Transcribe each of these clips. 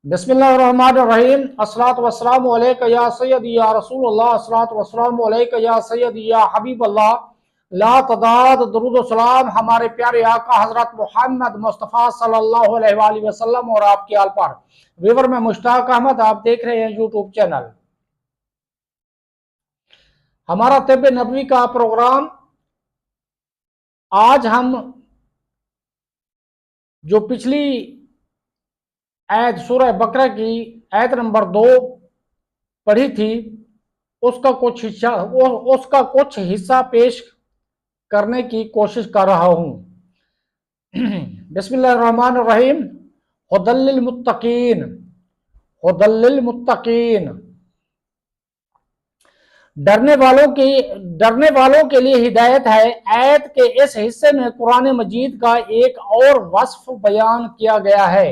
بسم اللہ الرحمن الرحیم۔ الصلاۃ والسلام علیک یا سیدی یا رسول اللہ، الصلاۃ والسلام علیک یا سیدی یا حبیب اللہ، لا تعداد درود و سلام ہمارے پیارے آقا حضرت محمد مصطفیٰ صلی اللہ علیہ وآلہ وسلم اور آپ کے آل پر۔ ویور میں مشتاق احمد، آپ دیکھ رہے ہیں یوٹیوب چینل۔ ہمارا طب نبوی کا پروگرام، آج ہم جو پچھلی آیت سورہ بقرہ کی آیت نمبر 2 پڑھی تھی، اس کا کچھ حصہ پیش کرنے کی کوشش کر رہا ہوں۔ بسم اللہ الرحمن الرحیم۔ ہدی للمتقین، ہدی للمتقین، ڈرنے والوں کے لیے ہدایت ہے۔ آیت کے اس حصے میں قرآن مجید کا ایک اور وصف بیان کیا گیا ہے۔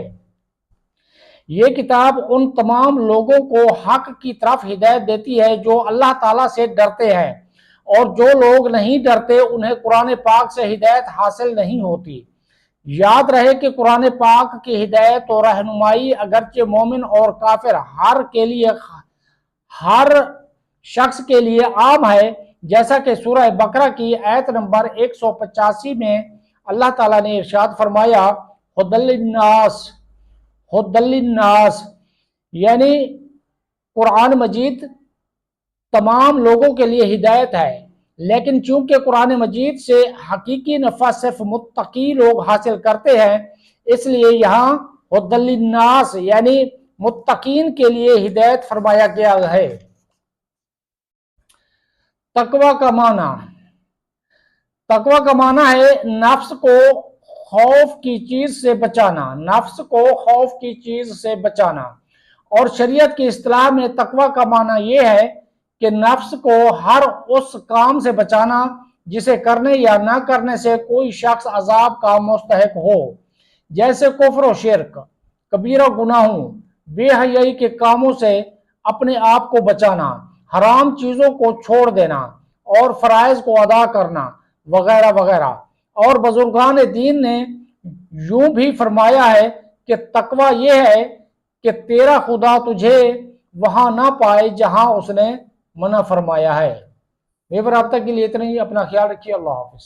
یہ کتاب ان تمام لوگوں کو حق کی طرف ہدایت دیتی ہے جو اللہ تعالیٰ سے ڈرتے ہیں، اور جو لوگ نہیں ڈرتے انہیں قرآن پاک سے ہدایت حاصل نہیں ہوتی۔ یاد رہے کہ قرآن پاک کی ہدایت و رہنمائی اگرچہ مومن اور کافر ہر شخص کے لیے عام ہے، جیسا کہ سورہ بقرہ کی آیت نمبر 185 میں اللہ تعالیٰ نے ارشاد فرمایا، ہدی للناس، ہدی للناس، یعنی قرآن مجید تمام لوگوں کے لیے ہدایت ہے، لیکن چونکہ قرآن مجید سے حقیقی نفع صرف متقی لوگ حاصل کرتے ہیں، اس لیے یہاں ہدی للناس یعنی متقین کے لیے ہدایت فرمایا گیا ہے۔ تقوی کا معنی، تقوی کا معنی ہے نفس کو خوف کی چیز سے بچانا، نفس کو خوف کی چیز سے بچانا، اور شریعت کی اصطلاح میں تقوی کا معنی یہ ہے کہ نفس کو ہر اس کام سے بچانا جسے کرنے یا نہ کرنے سے کوئی شخص عذاب کا مستحق ہو، جیسے کفر و شرک، کبیرہ گناہوں، بے حیائی کے کاموں سے اپنے آپ کو بچانا، حرام چیزوں کو چھوڑ دینا اور فرائض کو ادا کرنا وغیرہ وغیرہ۔ اور بزرگان دین نے یوں بھی فرمایا ہے کہ تقوی یہ ہے کہ تیرا خدا تجھے وہاں نہ پائے جہاں اس نے منع فرمایا ہے۔ بے رابطہ کے لیے اتنا ہی، اپنا خیال رکھیے، اللہ حافظ۔